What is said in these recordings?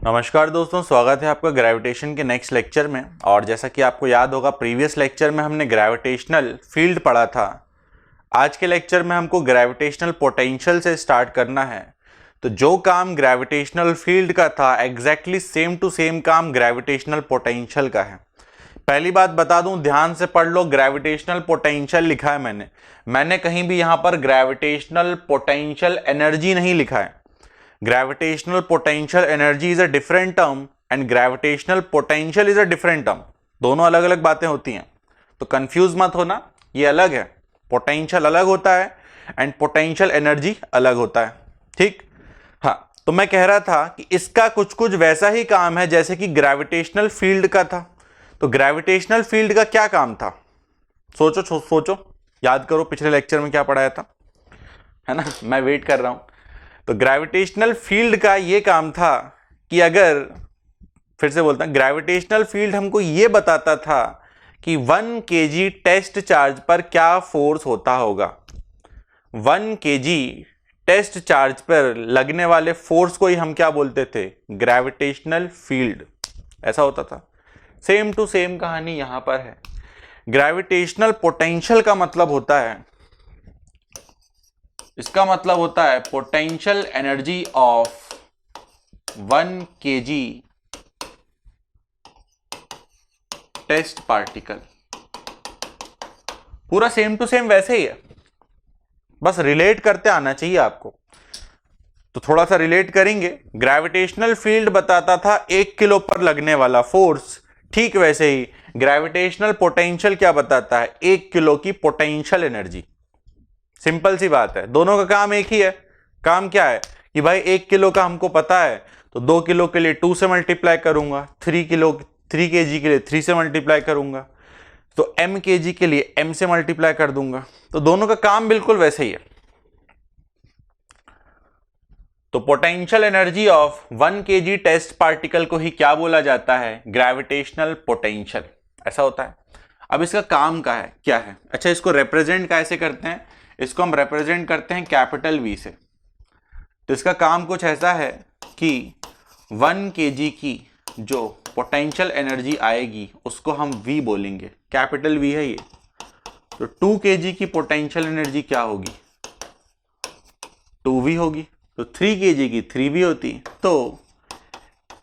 नमस्कार दोस्तों, स्वागत है आपका ग्रेविटेशन के नेक्स्ट लेक्चर में। और जैसा कि आपको याद होगा, प्रीवियस लेक्चर में हमने ग्रेविटेशनल फील्ड पढ़ा था। आज के लेक्चर में हमको ग्रेविटेशनल पोटेंशियल से स्टार्ट करना है। तो जो काम ग्रेविटेशनल फील्ड का था, एग्जैक्टली सेम टू सेम काम ग्रेविटेशनल पोटेंशियल का है। पहली बात बता दूं, ध्यान से पढ़ लो, ग्रेविटेशनल पोटेंशियल लिखा है मैंने कहीं भी यहां पर ग्रेविटेशनल पोटेंशियल एनर्जी नहीं लिखा है। Gravitational potential energy is a different term and gravitational potential is a different term। दोनों अलग अलग बातें होती हैं, तो कंफ्यूज मत होना। ये अलग है, पोटेंशियल अलग होता है एंड पोटेंशियल एनर्जी अलग होता है। ठीक, हाँ। तो मैं कह रहा था कि इसका कुछ कुछ वैसा ही काम है जैसे कि ग्रेविटेशनल फील्ड का था। तो ग्रेविटेशनल फील्ड का क्या काम था? सोचो सोचो, याद करो पिछले लेक्चर में क्या पढ़ाया था, है ना। मैं वेट कर रहा हूं। तो ग्रेविटेशनल फील्ड का ये काम था कि अगर, फिर से बोलता हूं, ग्रेविटेशनल फील्ड हमको ये बताता था कि 1 kg टेस्ट चार्ज पर क्या फोर्स होता होगा। 1 kg टेस्ट चार्ज पर लगने वाले फोर्स को ही हम क्या बोलते थे? Gravitational field. ऐसा होता था। सेम टू सेम कहानी यहां पर है। ग्रेविटेशनल पोटेंशियल का मतलब होता है, इसका मतलब होता है potential energy of 1 kg test particle. पूरा सेम टू सेम वैसे ही है, बस रिलेट करते आना चाहिए आपको। तो थोड़ा सा रिलेट करेंगे। ग्रेविटेशनल फील्ड बताता था 1 किलो पर लगने वाला फोर्स, ठीक वैसे ही ग्रेविटेशनल पोटेंशियल क्या बताता है? 1 किलो की पोटेंशियल एनर्जी। सिंपल सी बात है, दोनों का काम एक ही है। काम क्या है कि भाई 1 किलो का हमको पता है, तो 2 किलो के लिए 2 से मल्टीप्लाई करूंगा, 3 kg के लिए 3 से मल्टीप्लाई करूंगा, तो m kg के लिए m से मल्टीप्लाई कर दूंगा। तो दोनों का काम बिल्कुल वैसे ही है। तो potential energy of 1 kg test particle को ही क्या बोला जाता है? Gravitational potential. ऐसा होता है। अब इसका काम क्या है? अच्छा, इसको रिप्रेजेंट कैसे करते हैं? इसको हम रिप्रेजेंट करते हैं कैपिटल V से। तो इसका काम कुछ ऐसा है कि 1 kg की जो पोटेंशियल एनर्जी आएगी उसको हम V बोलेंगे, कैपिटल V है ये। तो 2 kg की पोटेंशियल एनर्जी क्या होगी? 2V होगी। तो 3 kg की 3V होती। तो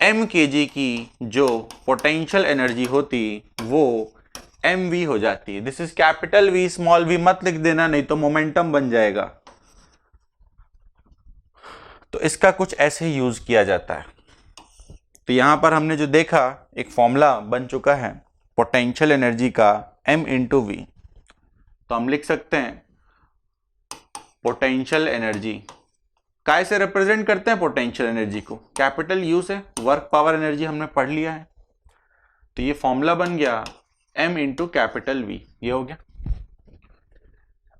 m kg की जो पोटेंशियल एनर्जी होती वो mv हो जाती है। This is capital V, small v मत लिख देना, नहीं तो मोमेंटम बन जाएगा। तो इसका कुछ ऐसे यूज किया जाता है। तो यहां पर हमने जो देखा, एक फॉर्मूला बन चुका है पोटेंशियल एनर्जी का, m इंटू वी। तो हम लिख सकते हैं पोटेंशियल एनर्जी काय से रिप्रेजेंट करते हैं पोटेंशियल एनर्जी को? कैपिटल U से। वर्क पावर एनर्जी हमने पढ़ लिया है। तो ये फॉर्मूला बन गया m इंटू कैपिटल V। ये हो गया।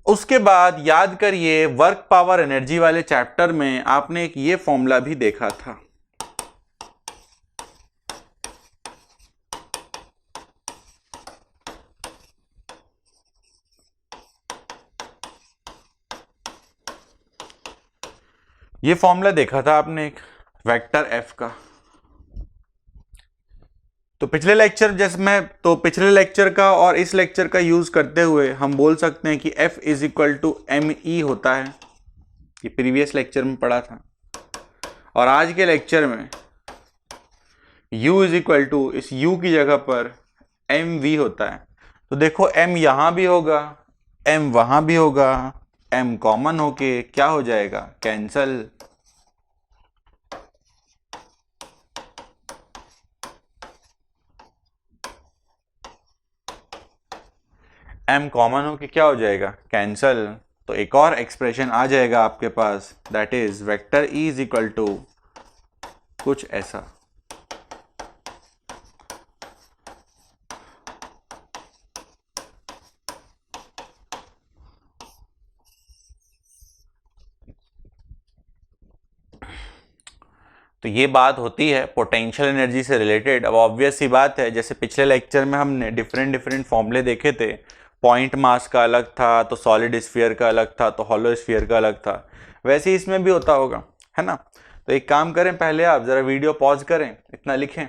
उसके बाद याद करिए, वर्क पावर एनर्जी वाले चैप्टर में आपने एक ये फॉर्मूला भी देखा था। ये फॉर्मूला देखा था आपने एक वेक्टर F का। तो पिछले लेक्चर का और इस लेक्चर का यूज करते हुए हम बोल सकते हैं कि F is equal to ME होता है। ये प्रीवियस लेक्चर में पढ़ा था। और आज के लेक्चर में U इज इक्वल टू, इस U की जगह पर MV होता है। तो देखो, M यहां भी होगा, M वहां भी होगा, M कॉमन होके क्या हो जाएगा? कैंसल। m कॉमन हो कि क्या हो जाएगा? कैंसल। तो एक और एक्सप्रेशन आ जाएगा आपके पास, that is vector E is equal to कुछ ऐसा। तो ये बात होती है पोटेंशियल एनर्जी से रिलेटेड। अब ऑब्वियस सी बात है, जैसे पिछले लेक्चर में हमने डिफरेंट फॉर्मूले देखे थे। पॉइंट मास का अलग था, तो सॉलिड स्फीयर का अलग था, तो हॉलो स्फीयर का अलग था। वैसे ही इसमें भी होता होगा, है ना। तो एक काम करें, पहले आप जरा वीडियो पॉज करें, इतना लिखें।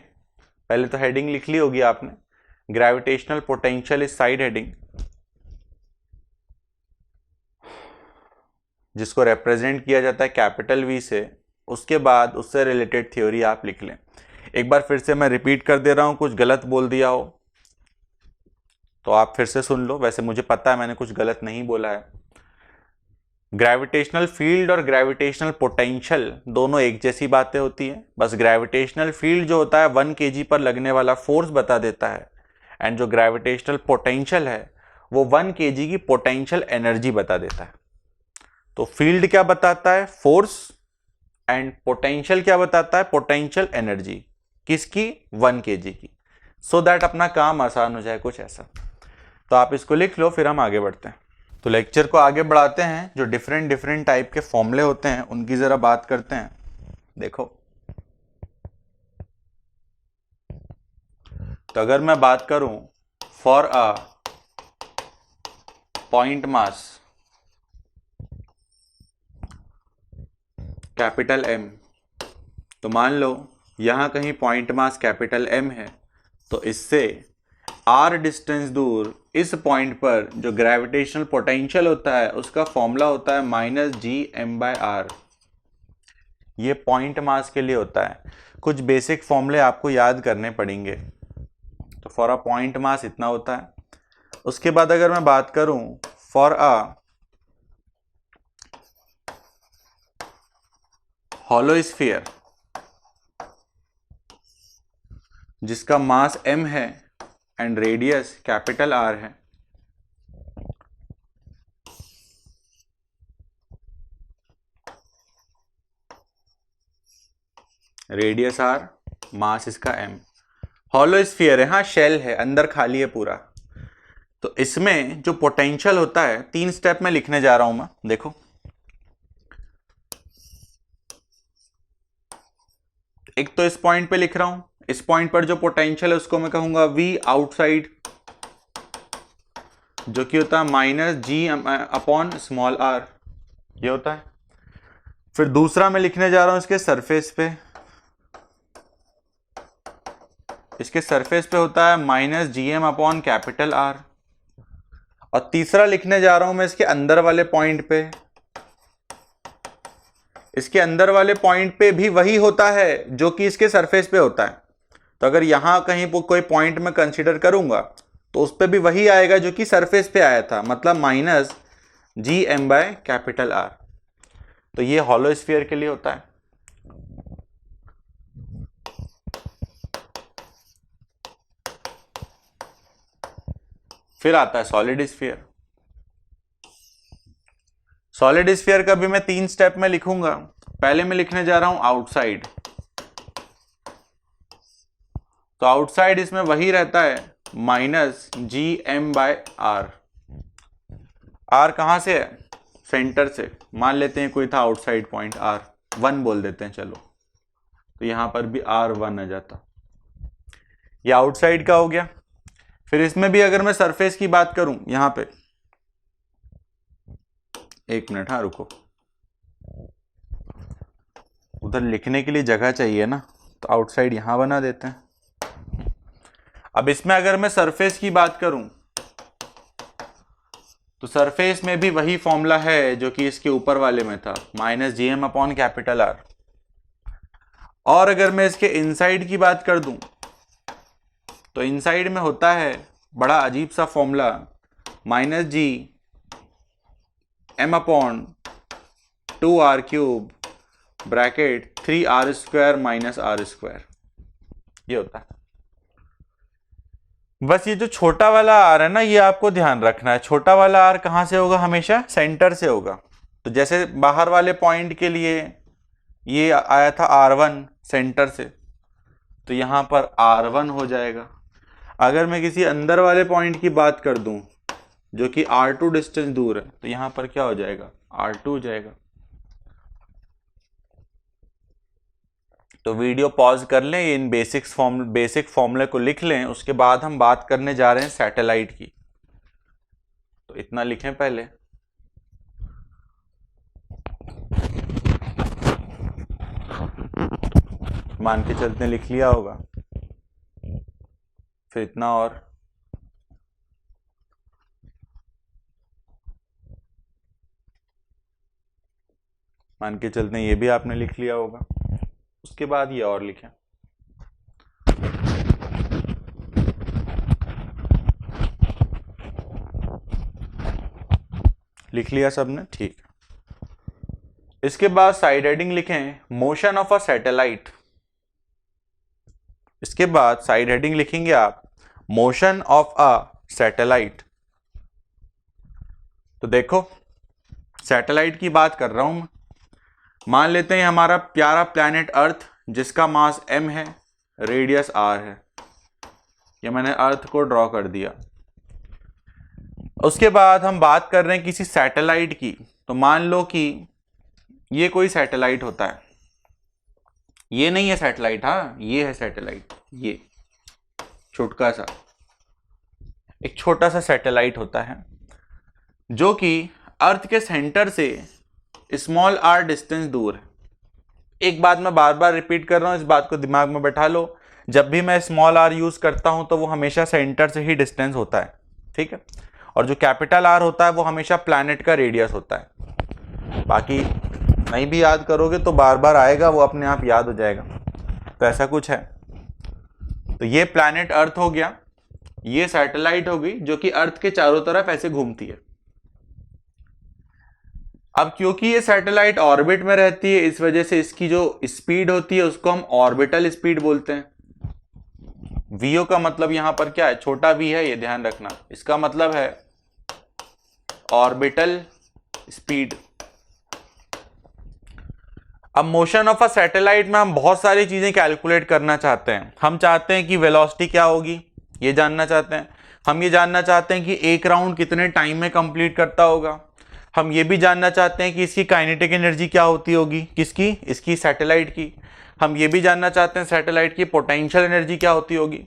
पहले तो हेडिंग लिख ली होगी आपने, gravitational potential is side heading, जिसको रिप्रेजेंट किया जाता है कैपिटल वी से। उसके बाद उससे रिलेटेड थ्योरी आप लिख लें। एक बार फिर से मैं रिपीट कर दे रहा हूं, कुछ गलत बोल दिया हो तो आप फिर से सुन लो। वैसे मुझे पता है मैंने कुछ गलत नहीं बोला है। ग्रेविटेशनल फील्ड और ग्रेविटेशनल पोटेंशियल दोनों एक जैसी बातें होती हैं, बस ग्रेविटेशनल फील्ड जो होता है 1 kg पर लगने वाला फोर्स बता देता है, एंड जो ग्रेविटेशनल पोटेंशियल है वो 1 kg की पोटेंशियल एनर्जी बता देता है। तो फील्ड क्या बताता है? फोर्स। एंड पोटेंशियल क्या बताता है? Potential energy. किसकी? 1 kg की। सो दैट अपना काम आसान हो जाए, कुछ ऐसा। तो आप इसको लिख लो, फिर हम आगे बढ़ते हैं। तो लेक्चर को आगे बढ़ाते हैं। जो डिफरेंट टाइप के फॉर्मूले होते हैं उनकी जरा बात करते हैं। देखो, तो अगर मैं बात करूं for a point mass capital M, तो मान लो यहां कहीं पॉइंट मास कैपिटल M है, तो इससे r डिस्टेंस दूर इस पॉइंट पर जो ग्रेविटेशनल पोटेंशियल होता है उसका फॉर्मूला होता है -gm/r। ये पॉइंट मास के लिए होता है। कुछ बेसिक फॉर्मूले आपको याद करने पड़ेंगे। तो फॉर अ पॉइंट मास इतना होता है। उसके बाद अगर मैं बात करूं फॉर अ हॉलो स्फीयर जिसका मास m है एंड रेडियस कैपिटल R है, रेडियस R, मास इसका m। हॉलो स्फीयर है, हाँ शेल है, अंदर खाली है पूरा। तो इसमें जो पोटेंशियल होता है 3 स्टेप में लिखने जा रहा हूं मैं। देखो, एक तो इस पॉइंट पे लिख रहा हूं। इस पॉइंट पर जो पोटेंशियल है उसको मैं कहूंगा V आउटसाइड, जो कि होता है -g/r, ये होता है। फिर दूसरा मैं लिखने जा रहा हूं इसके सरफेस पे। इसके सरफेस पे होता है -gm/R। और तीसरा लिखने जा रहा हूं मैं इसके अंदर वाले पॉइंट पे। इसके अंदर वाले पॉइंट पे भी वही होता है जो कि इसके सरफेस पे होता है। तो अगर यहां कहीं कोई पॉइंट में कंसीडर करूंगा तो उस पे भी वही आएगा जो कि सरफेस पे आया था, मतलब -gm/R। तो ये हॉलो स्फीयर के लिए होता है। फिर आता है सॉलिड स्फीयर। सॉलिड स्फीयर का भी मैं 3 स्टेप में लिखूंगा। पहले मैं लिखने जा रहा हूं आउटसाइड। तो आउटसाइड इसमें वही रहता है -gm/R। R कहां से है? सेंटर से। मान लेते हैं कोई था आउटसाइड पॉइंट R1 बोल देते हैं, चलो। तो यहां पर भी R1 आ जाता। ये आउटसाइड का हो गया। फिर इसमें भी अगर मैं सरफेस की बात करूं, यहां पे, एक मिनट, हाँ रुको, उधर लिखने के लिए जगह चाहिए ना, तो आउटसाइड यहां बना देते हैं। अब इसमें अगर मैं सरफेस की बात करूं तो सरफेस में भी वही फॉर्मूला है जो कि इसके ऊपर वाले में था, -gm/R। और अगर मैं इसके इनसाइड की बात कर दूं तो इनसाइड में होता है बड़ा अजीब सा formula, -gm/2r³ bracket 3r² - r²। ये होता है। बस ये जो छोटा वाला आर है ना, ये आपको ध्यान रखना है। छोटा वाला आर कहां से होगा? हमेशा सेंटर से होगा। तो जैसे बाहर वाले पॉइंट के लिए ये आया था R1 सेंटर से, तो यहां पर R1 हो जाएगा। अगर मैं किसी अंदर वाले पॉइंट की बात कर दूं जो कि R2 डिस्टेंस दूर है, तो यहां पर क्या हो जाएगा? R2 हो जाएगा। तो वीडियो पॉज कर लें, इन बेसिक फॉर्मूले को लिख लें। उसके बाद हम बात करने जा रहे हैं सैटेलाइट की। तो इतना लिखें पहले। मान के चलते लिख लिया होगा, फिर इतना और मान के चलते ये भी आपने लिख लिया होगा, उसके बाद ये और लिखें। लिख लिया सबने, ठीक। इसके बाद साइड हेडिंग लिखें मोशन ऑफ अ सैटेलाइट। इसके बाद साइड हेडिंग लिखेंगे आप मोशन ऑफ अ सैटेलाइट। तो देखो सैटेलाइट की बात कर रहा हूं मैं। मान लेते हैं हमारा प्यारा प्लैनेट अर्थ जिसका मास m है, रेडियस r है। ये मैंने अर्थ को ड्रॉ कर दिया। उसके बाद हम बात कर रहे हैं किसी सैटेलाइट की। तो मान लो कि ये कोई सैटेलाइट होता है, ये नहीं है सैटेलाइट, हाँ ये है सैटेलाइट। ये छोटा सा एक छोटा सा सैटेलाइट होता है जो कि अर्थ के सेंटर से स्मॉल r डिस्टेंस दूर है। एक बात मैं बार बार रिपीट कर रहा हूं, इस बात को दिमाग में बैठा लो। जब भी मैं स्मॉल r यूज करता हूं तो वो हमेशा सेंटर से ही डिस्टेंस होता है, ठीक है। और जो कैपिटल R होता है वो हमेशा प्लैनेट का रेडियस होता है। बाकी नहीं भी याद करोगे तो बार बार आएगा, वो अपने आप याद हो जाएगा। तो ऐसा कुछ है। तो ये प्लैनेट अर्थ हो गया, ये सैटेलाइट हो गई जो कि अर्थ के चारों तरफ ऐसे घूमती है। अब क्योंकि ये सैटेलाइट ऑर्बिट में रहती है, इस वजह से इसकी जो स्पीड होती है उसको हम ऑर्बिटल स्पीड बोलते हैं। वीओ का मतलब यहां पर क्या है, छोटा वी है, ये ध्यान रखना। इसका मतलब है ऑर्बिटल स्पीड। अब मोशन ऑफ अ सैटेलाइट में हम बहुत सारी चीजें कैलकुलेट करना चाहते हैं। हम चाहते हैं कि वेलोसिटी क्या होगी, ये जानना चाहते हैं। हम ये जानना चाहते हैं कि एक राउंड कितने टाइम में कंप्लीट करता होगा। हम ये भी जानना चाहते हैं कि इसकी काइनेटिक एनर्जी क्या होती होगी, किसकी, इसकी सैटेलाइट की। हम ये भी जानना चाहते हैं सैटेलाइट की पोटेंशियल एनर्जी क्या होती होगी।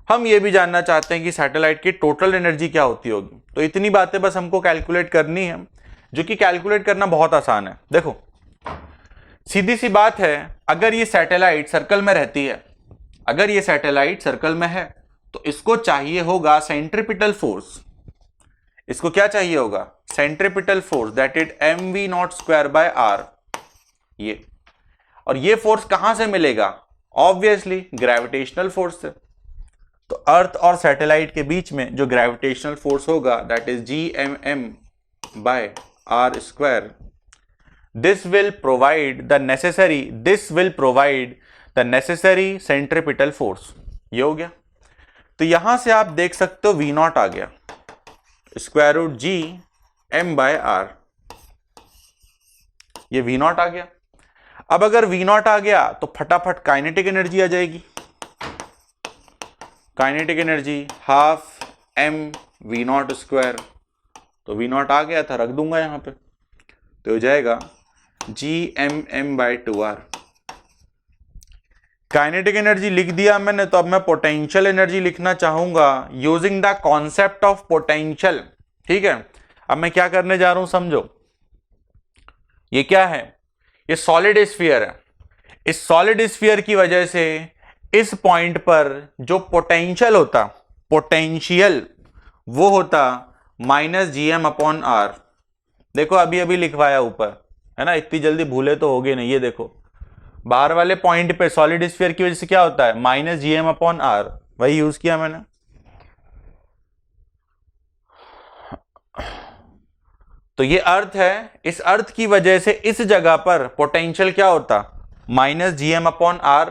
हम ये भी जानना चाहते हैं कि सैटेलाइट की टोटल एनर्जी क्या होती होगी। तो इतनी बातें बस हमको कैलकुलेट करनी है, जो कि कैलकुलेट करना बहुत आसान है। देखो सीधी सी बात है, अगर ये सैटेलाइट सर्कल में रहती है, अगर ये सैटेलाइट सर्कल में है तो इसको चाहिए होगा सेंट्रीपिटल फोर्स। इसको क्या चाहिए होगा, centripetal force, that is mv0² ये। और ये फोर्स कहां से मिलेगा, ऑब्वियसली ग्रेविटेशनल फोर्स से। तो अर्थ और सैटेलाइट के बीच में जो ग्रेविटेशनल फोर्स होगा that is Gmm/r²। this will provide the necessary centripetal force। ये हो गया। तो यहां से आप देख सकते हो V0 आ गया, √Gm/r। ये V0 आ गया। अब अगर V0 आ गया तो फटाफट काइनेटिक एनर्जी आ जाएगी। Kinetic energy ½ mv0²। तो V0 आ गया था, रख दूंगा यहां पे, तो हो जाएगा Gmm/2r। काइनेटिक एनर्जी लिख दिया मैंने। तो अब मैं पोटेंशियल एनर्जी लिखना चाहूंगा using the concept of potential, ठीक है। अब मैं क्या करने जा रहा हूं समझो। ये क्या है, ये सॉलिड स्फीयर है। इस सॉलिड स्फीयर की वजह से इस पॉइंट पर जो पोटेंशियल होता, पोटेंशियल वो होता -Gm/r। देखो अभी अभी लिखवाया ऊपर, है ना, इतनी जल्दी भूले तो होगे नहीं। ये देखो बाहर वाले पॉइंट पे सॉलिड स्फीयर की वजह से क्या होता है, -Gm/r, वही यूज किया मैंने। तो ये अर्थ है, इस अर्थ की वजह से इस जगह पर पोटेंशियल क्या होता, -Gm/r।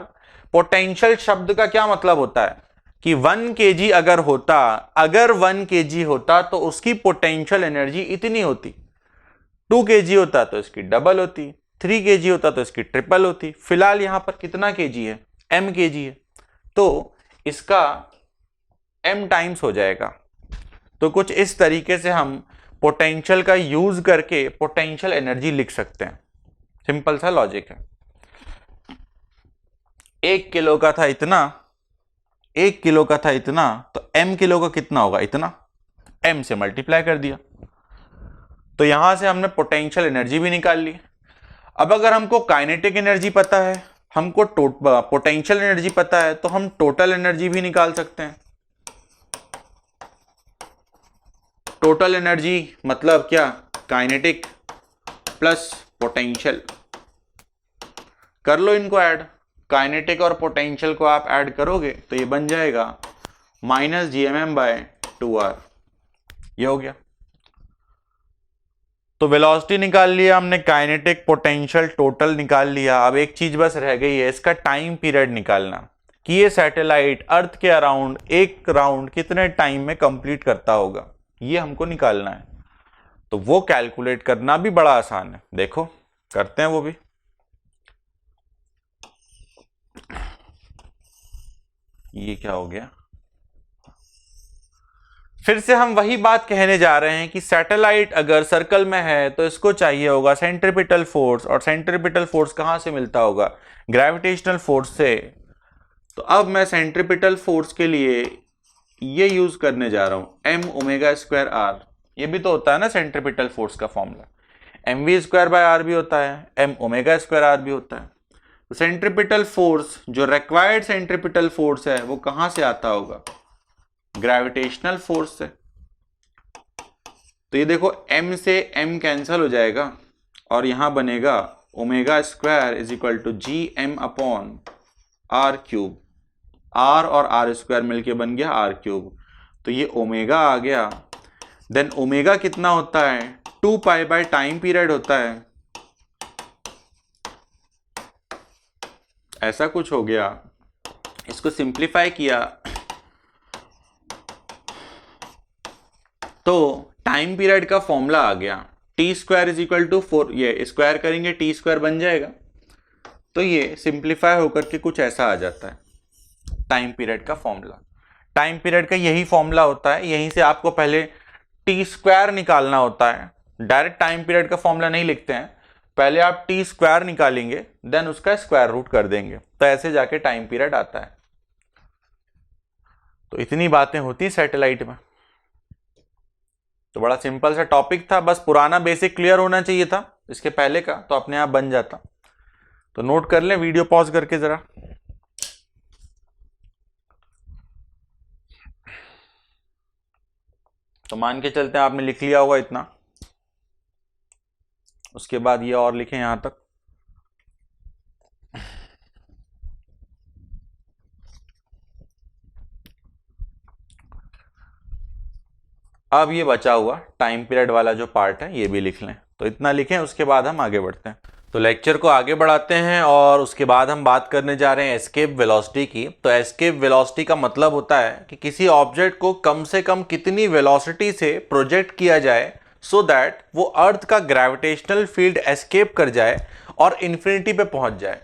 पोटेंशियल शब्द का क्या मतलब होता है कि 1 kg अगर होता, अगर 1 kg होता तो उसकी पोटेंशियल एनर्जी इतनी होती। 2 kg होता तो इसकी डबल होती, 3 kg होता तो इसकी ट्रिपल होती। फिलहाल यहां पर कितना kg है, m kg है, तो इसका m टाइम्स हो जाएगा। तो कुछ इस तरीके से हम पोटेंशियल का यूज करके पोटेंशियल एनर्जी लिख सकते हैं। सिंपल सा लॉजिक है। 1 किलो का था इतना, 1 किलो का था इतना, तो m किलो का कितना होगा, इतना। m से मल्टीप्लाई कर दिया। तो यहां से हमने पोटेंशियल एनर्जी भी निकाल ली। अब अगर हमको काइनेटिक एनर्जी पता है, हमको पोटेंशियल एनर्जी पता है तो हम टोटल एनर्जी भी निकाल सकते हैं। टोटल एनर्जी मतलब क्या, काइनेटिक प्लस पोटेंशियल। कर लो इनको ऐड, काइनेटिक और पोटेंशियल को आप ऐड करोगे तो ये बन जाएगा माइनस GMM/2R। ये हो गया। तो वेलोसिटी निकाल लिया हमने, काइनेटिक पोटेंशियल टोटल निकाल लिया। अब एक चीज बस रह गई है, इसका टाइम पीरियड निकालना कि ये सैटेलाइट अर्थ के अराउंड एक राउंड कितने टाइम में कंप्लीट करता होगा, ये हमको निकालना है। तो वो कैलकुलेट करना भी बड़ा आसान है, देखो करते हैं वो भी। ये क्या हो गया, फिर से हम वही बात कहने जा रहे हैं कि सैटेलाइट अगर सर्कल में है तो इसको चाहिए होगा सेंट्रीपिटल फोर्स, और सेंट्रीपिटल फोर्स कहां से मिलता होगा, ग्रेविटेशनल फोर्स से। तो अब मैं सेंट्रीपिटल फोर्स के लिए ये यूज करने जा रहा हूं m⍵²r। ये भी तो होता है ना सेंट्रीपिटल फोर्स का फॉर्मूला, mv²/r भी होता है, m⍵²r भी होता है। तो सेंट्रीपिटल फोर्स जो रिक्वायर्ड सेंट्रीपिटल फोर्स है वो कहां से आता होगा, ग्रेविटेशनल फोर्स से। तो ये देखो m से m कैंसल हो जाएगा और यहां बनेगा ω² = Gm/r³। r और r² मिलके बन गया r³। तो ये ओमेगा आ गया। देन ओमेगा कितना होता है, 2π टाइम पीरियड होता है, ऐसा कुछ हो गया। इसको सिंप्लीफाई किया तो टाइम पीरियड का फॉर्मूला आ गया t² = 4, ये स्क्वायर करेंगे t² बन जाएगा। तो ये सिंप्लीफाई होकर के कुछ ऐसा आ जाता है टाइम पीरियड का फॉर्मूला। टाइम पीरियड का यही फॉर्मूला होता है, यहीं से आपको पहले t² निकालना होता है। डायरेक्ट टाइम पीरियड का फॉर्मूला नहीं लिखते हैं, पहले आप t² निकालेंगे देन उसका स्क्वायर रूट कर देंगे, तो ऐसे जाके टाइम पीरियड आता है। तो इतनी बातें होती सैटेलाइट में। तो बड़ा सिंपल सा टॉपिक था, बस पुराना बेसिक क्लियर होना चाहिए था इसके पहले का, तो अपने आप बन जाता। तो नोट कर लें वीडियो पॉज करके जरा। तो मान के चलते हैं आपने लिख लिया होगा इतना, उसके बाद ये और लिखें यहां तक। अब ये बचा हुआ टाइम पीरियड वाला जो पार्ट है ये भी लिख लें। तो इतना लिखें, उसके बाद हम आगे बढ़ते हैं। तो लेक्चर को आगे बढ़ाते हैं और उसके बाद हम बात करने जा रहे हैं एस्केप वेलोसिटी की। तो एस्केप वेलोसिटी का मतलब होता है कि किसी ऑब्जेक्ट को कम से कम कितनी वेलोसिटी से प्रोजेक्ट किया जाए सो दैट वो अर्थ का ग्रेविटेशनल फील्ड एस्केप कर जाए और इन्फिनिटी पे पहुंच जाए।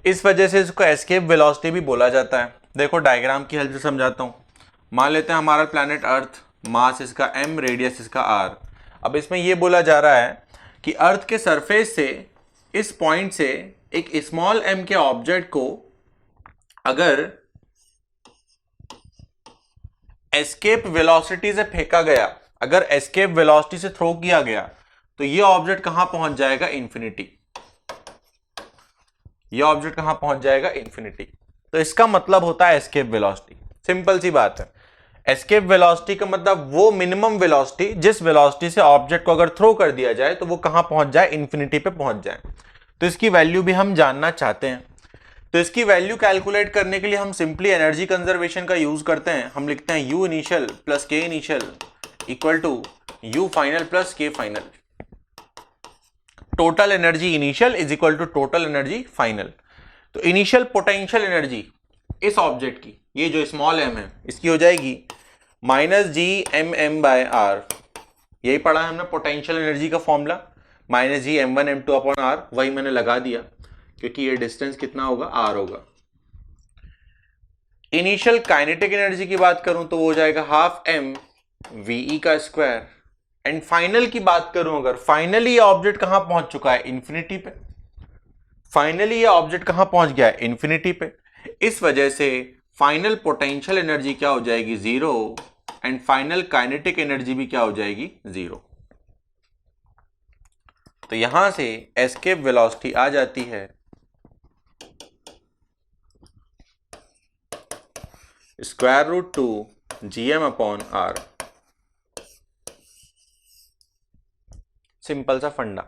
इस वजह से इसको एस्केप वेलोसिटी भी बोला जाता है। देखो डायग्राम की हेल्प से समझाता हूँ। मान लेते हैं हमारा प्लैनेट अर्थ, मास इसका m, रेडियस इसका r। अब इसमें यह बोला जा रहा है कि अर्थ के सरफेस से, इस पॉइंट से एक स्मॉल m के ऑब्जेक्ट को अगर एस्केप वेलोसिटी से फेंका गया, अगर एस्केप वेलोसिटी से थ्रो किया गया, तो यह ऑब्जेक्ट कहां पहुंच जाएगा, इन्फिनिटी। यह ऑब्जेक्ट कहां पहुंच जाएगा, इन्फिनिटी। तो इसका मतलब होता है एस्केप वेलोसिटी। सिंपल सी बात है। एस्केप वेलोसिटी का मतलब वो मिनिमम वेलोसिटी जिस वेलोसिटी से ऑब्जेक्ट को अगर थ्रो कर दिया जाए तो वो कहां पहुंच जाए, इन्फिनिटी पे पहुंच जाए। तो इसकी वैल्यू भी हम जानना चाहते हैं। तो इसकी वैल्यू कैलकुलेट करने के लिए हम सिंपली एनर्जी कंजर्वेशन का यूज करते हैं। हम लिखते हैं U initial plus K initial equal to U final plus K final. Total energy initial is equal to total energy final. तो इनिशियल पोटेंशियल एनर्जी इस ऑब्जेक्ट की, ये जो स्मॉल m है, इसकी हो जाएगी -Gmm/r। यही पढ़ा है हमने पोटेंशियल एनर्जी का फॉर्मूला, -Gm1m2/r। वही मैंने लगा दिया क्योंकि ये डिस्टेंस कितना होगा, r होगा। इनिशियल काइनेटिक एनर्जी की बात करूं तो वो हो जाएगा 12m ve²। एंड फाइनल की बात करूं, अगर फाइनली ये ऑब्जेक्ट कहां पहुंच चुका है, इन्फिनिटी पे। फाइनली ये ऑब्जेक्ट कहां पहुंच गया है, इन्फिनिटी पे। इस वजह से फाइनल पोटेंशियल एनर्जी क्या हो जाएगी, 0। एंड फाइनल काइनेटिक एनर्जी भी क्या हो जाएगी, 0। तो यहां से एस्केप वेलोसिटी आ जाती है √2 gm/r। सिंपल सा फंडा।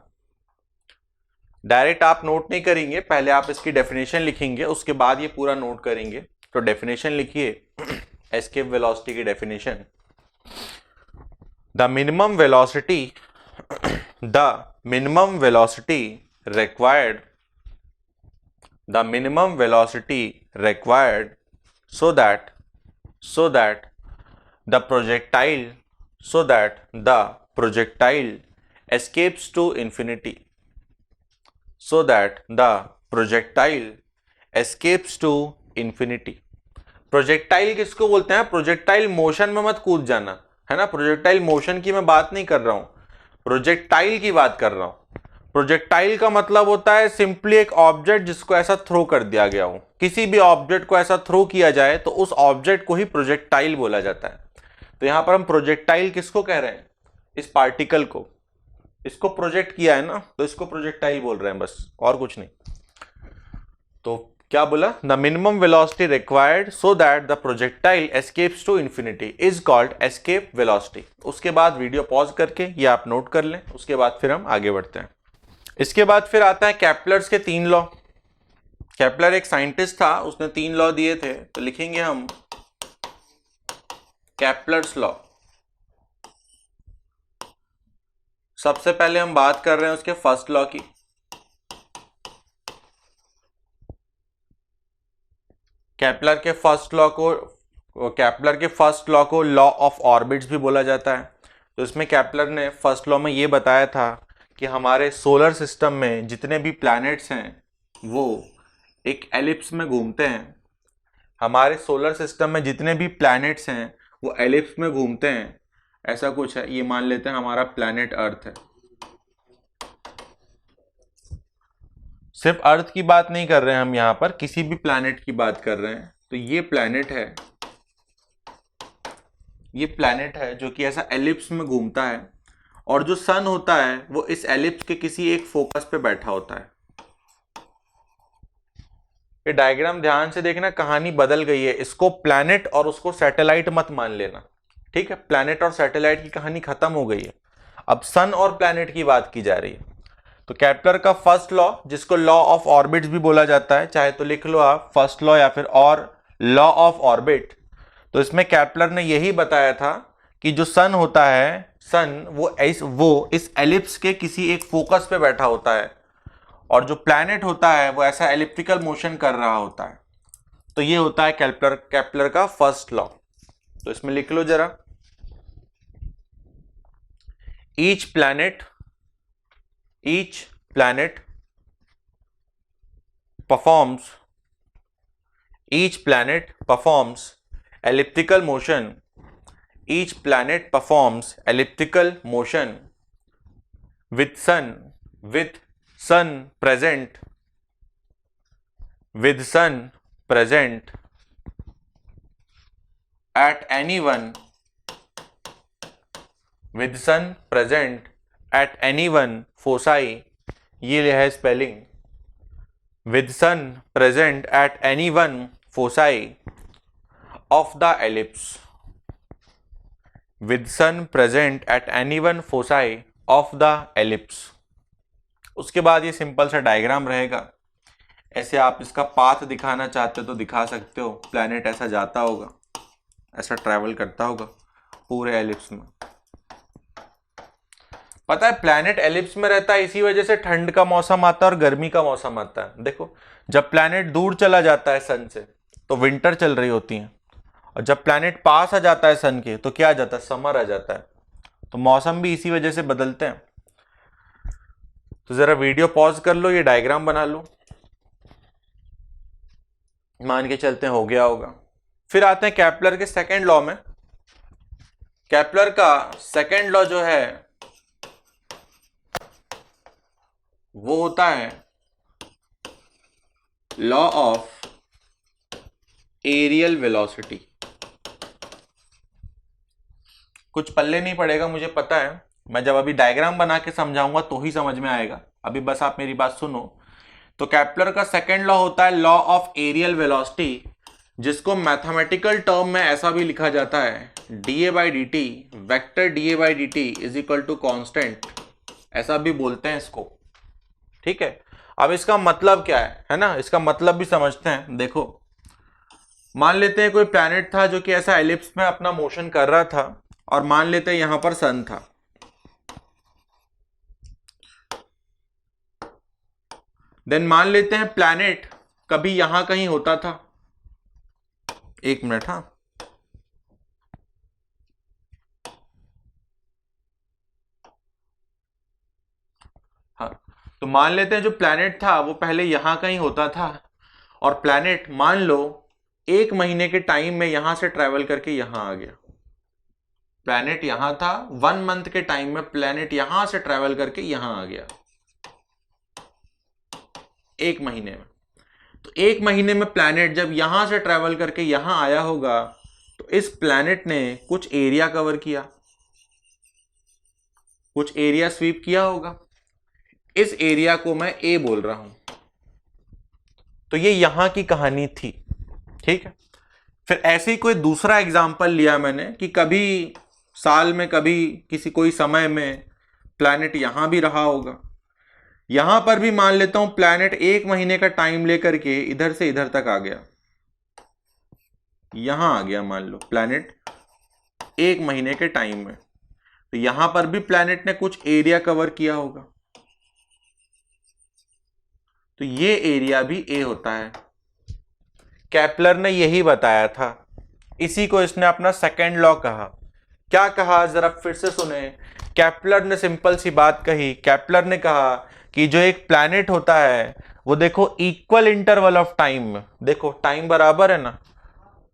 डायरेक्ट आप नोट नहीं करेंगे, पहले आप इसकी डेफिनेशन लिखेंगे, उसके बाद ये पूरा नोट करेंगे। तो डेफिनेशन लिखिए, एस्केप वेलोसिटी की definition. The minimum velocity required so that the projectile escapes to infinity, projectile किसको बोलते हैं? प्रोजेक्टाइल मोशन में मत कूद जाना, है ना। प्रोजेक्टाइल मोशन की मैं बात नहीं कर रहा हूं, प्रोजेक्टाइल की बात कर रहा हूं। प्रोजेक्टाइल का मतलब होता है सिंपली एक ऑब्जेक्ट जिसको ऐसा थ्रो कर दिया गया हो। किसी भी ऑब्जेक्ट को ऐसा थ्रो किया जाए तो उस ऑब्जेक्ट को ही प्रोजेक्टाइल बोला जाता है। तो यहां पर हम प्रोजेक्टाइल किसको कह रहे हैं? इस पार्टिकल को। इसको प्रोजेक्ट किया है ना, तो इसको प्रोजेक्टाइल बोल रहे हैं, बस और कुछ नहीं। तो क्या बोला? The minimum velocity required so that the projectile escapes to infinity is called escape velocity. उसके बाद वीडियो पॉज करके ये आप नोट कर लें, उसके बाद फिर हम आगे बढ़ते हैं। इसके बाद फिर आता है केप्लर्स के 3 लॉ। केप्लर एक साइंटिस्ट था, उसने 3 लॉ दिए थे, तो लिखेंगे हम केप्लर्स लॉ। सबसे पहले हम बात कर रहे हैं उसके फर्स्ट लॉ की। केप्लर के फर्स्ट लॉ को लॉ ऑफ ऑर्बिट्स भी बोला जाता है। तो इसमें केप्लर ने फर्स्ट लॉ में ये बताया था कि हमारे सोलर सिस्टम में जितने भी प्लैनेट्स हैं वो एक एलिप्स में घूमते हैं। हमारे सोलर सिस्टम में जितने भी प्लैनेट्स हैं वो एलिप्स में घूमते हैं, ऐसा कुछ है। ये मान लेते हैं हमारा प्लैनेट अर्थ है। सिर्फ अर्थ की बात नहीं कर रहे हैं हम, यहां पर किसी भी प्लैनेट की बात कर रहे हैं। तो ये प्लैनेट है जो कि ऐसा एलिप्स में घूमता है, और जो सन होता है वो इस एलिप्स के किसी एक फोकस पे बैठा होता है। ये डायग्राम ध्यान से देखना, कहानी बदल गई है। इसको प्लैनेट और उसको सैटेलाइट मत मान लेना, ठीक है। प्लैनेट और सैटेलाइट की कहानी खत्म हो गई है, अब सन और प्लैनेट की बात की जा रही है। तो केप्लर का फर्स्ट लॉ, जिसको लॉ ऑफ ऑर्बिट्स भी बोला जाता है, चाहे तो लिख लो आप फर्स्ट लॉ या फिर और लॉ ऑफ ऑर्बिट। तो इसमें केप्लर ने यही बताया था कि जो सन होता है, सन वो इस एलिप्स के किसी एक फोकस पे बैठा होता है, और जो प्लैनेट होता है वो ऐसा एलिप्टिकल मोशन कर रहा होता है। तो ये होता है केप्लर का फर्स्ट लॉ। तो इसमें लिख लो जरा, each planet performs elliptical motion. Each planet performs elliptical motion with sun present at any one foci। ये है spelling, with sun present at any one foci of the ellipse। उसके बाद ये सिंपल सा डायग्राम रहेगा। ऐसे आप इसका पाथ दिखाना चाहते हो तो दिखा सकते हो। प्लैनेट ऐसा जाता होगा, ऐसा ट्रैवल करता होगा पूरे एलिप्स में। पता है प्लैनेट एलिप्स में रहता है, इसी वजह से ठंड का मौसम आता है और गर्मी का मौसम आता है। देखो, जब प्लैनेट दूर चला जाता है सन से तो विंटर चल रही होती है, और जब प्लैनेट पास आ जाता है सन के तो क्या आ जाता है? समर आ जाता है। तो मौसम भी इसी वजह से बदलते हैं। तो जरा वीडियो पॉज कर लो, ये डायग्राम बना लो, मान के चलते हैं हो गया होगा। फिर आते हैं केप्लर के सेकेंड लॉ में। केप्लर का सेकेंड लॉ जो है वो होता है लॉ ऑफ एरियल वेलोसिटी। कुछ पल्ले नहीं पड़ेगा, मुझे पता है। मैं जब अभी डायग्राम बना के समझाऊंगा तो ही समझ में आएगा, अभी बस आप मेरी बात सुनो। तो केप्लर का सेकेंड लॉ होता है लॉ ऑफ एरियल वेलोसिटी, जिसको मैथमेटिकल टर्म में ऐसा भी लिखा जाता है d a by d t, vector d a by d t is equal to constant, ऐसा भी बोलते हैं इसको। ठीक है, अब इसका मतलब क्या है ना, इसका मतलब भी समझते हैं। देखो, मान लेते हैं कोई प्लैनेट था जो कि ऐसा एलिप्स में अपना मोशन कर रहा था, और मान लेते हैं यहां पर सन था। देन मान लेते हैं प्लैनेट कभी यहां कहीं होता था। एक मिनट, हाँ, तो मान लेते हैं जो प्लैनेट था वो पहले यहां कहीं होता था, और प्लैनेट मान लो 1 महीने के टाइम में यहां से ट्रैवल करके यहां आ गया। प्लैनेट यहां था, 1 मंथ के टाइम में प्लैनेट यहां से ट्रैवल करके यहां आ गया 1 महीने में। तो 1 महीने में प्लैनेट जब यहां से ट्रैवल करके यहां आया होगा, तो इस प्लैनेट ने कुछ एरिया कवर किया, कुछ एरिया स्वीप किया होगा। इस एरिया को मैं ए बोल रहा हूं। तो ये यहां की कहानी थी। ठीक है, फिर ऐसे ही कोई दूसरा एग्जाम्पल लिया मैंने कि कभी साल में, कभी किसी कोई समय में प्लैनेट यहां भी रहा होगा। यहां पर भी मान लेता हूं प्लैनेट 1 महीने का टाइम लेकर के इधर से इधर तक आ गया, यहां आ गया। मान लो प्लैनेट 1 महीने के टाइम में, तो यहां पर भी प्लैनेट ने कुछ एरिया कवर किया होगा, तो ये एरिया भी ए होता है। केपलर ने यही बताया था, इसी को इसने अपना सेकेंड लॉ कहा। क्या कहा, जरा फिर से सुने। केपलर ने सिंपल सी बात कही। केपलर ने कहा कि जो एक प्लैनेट होता है वो देखो इक्वल इंटरवल ऑफ टाइम में, देखो टाइम बराबर है ना,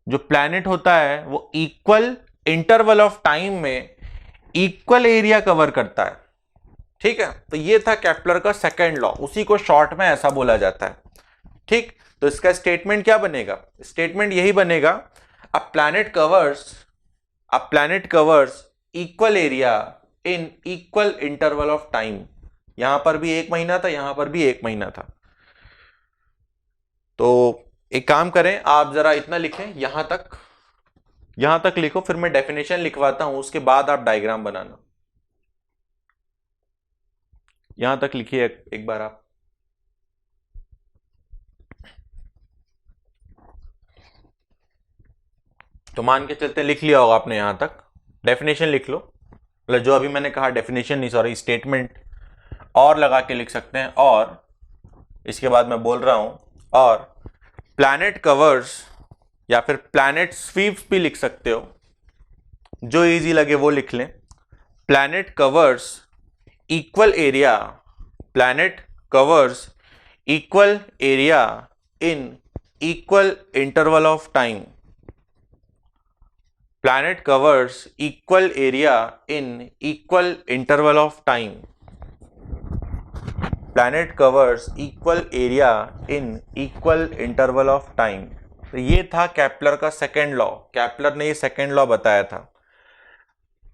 जो प्लैनेट होता है वो इक्वल इंटरवल ऑफ टाइम में इक्वल एरिया कवर करता है। ठीक है, तो ये था केपलर का सेकेंड लॉ, उसी को शॉर्ट में ऐसा बोला जाता है। ठीक, तो इसका स्टेटमेंट क्या बनेगा, स्टेटमेंट यही बनेगा, a planet covers equal area in equal interval of time. यहां पर भी 1 महीना था, यहां पर भी 1 महीना था। तो एक काम करें, आप जरा इतना लिखें, यहां तक लिखो, फिर मैं डेफिनेशन लिखवाता हूं, उसके बाद आप डायग्राम बनाना। यहां तक लिखिए एक बार आप। तो मान के चलते लिख लिया होगा आपने, यहां तक डेफिनेशन लिख लो, मतलब जो अभी मैंने कहा, डेफिनेशन नहीं सॉरी स्टेटमेंट, और लगा के लिख सकते हैं। और इसके बाद मैं बोल रहा हूं, और प्लैनेट कवर्स या फिर प्लैनेट स्वीप्स भी लिख सकते हो, जो इजी लगे वो लिख लें। Planet covers equal area, planet covers equal area in equal interval of time. Planet covers equal area in equal interval of time. Planet covers equal area in equal interval of time. तो ये था Kepler का second law, Kepler ने ये second law बताया था।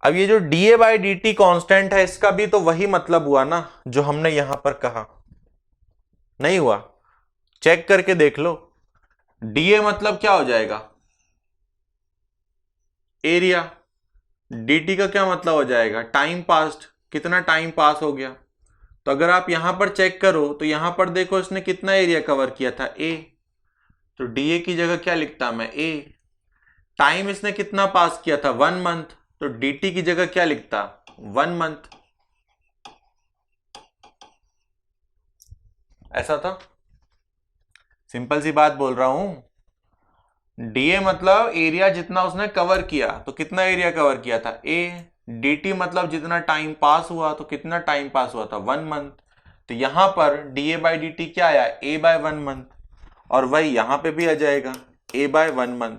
अब ये जो DA by d T constant है, इसका भी तो वही मतलब हुआ ना जो हमने यहां पर कहा, नहीं हुआ? चेक करके देख लो, डीए मतलब क्या हो जाएगा, एरिया। dt का क्या मतलब हो जाएगा, टाइम पास्ट, कितना टाइम पास हो गया। तो अगर आप यहां पर चेक करो तो यहां पर देखो इसने कितना एरिया कवर किया था, a, तो dA की जगह क्या लिखता मैं, a। टाइम इसने कितना पास किया था, 1 मंथ, तो dt की जगह क्या लिखता, 1 मंथ। ऐसा था, सिंपल सी बात बोल रहा हूं। डीए मतलब एरिया जितना उसने कवर किया, तो कितना एरिया कवर किया था, ए। dt मतलब जितना टाइम पास हुआ, तो कितना टाइम पास हुआ था, 1 मंथ। तो यहां पर डीए बाई डी टी क्या आया, a बाय 1 मंथ, और वही यहां पे भी आ जाएगा a बाय 1 मंथ।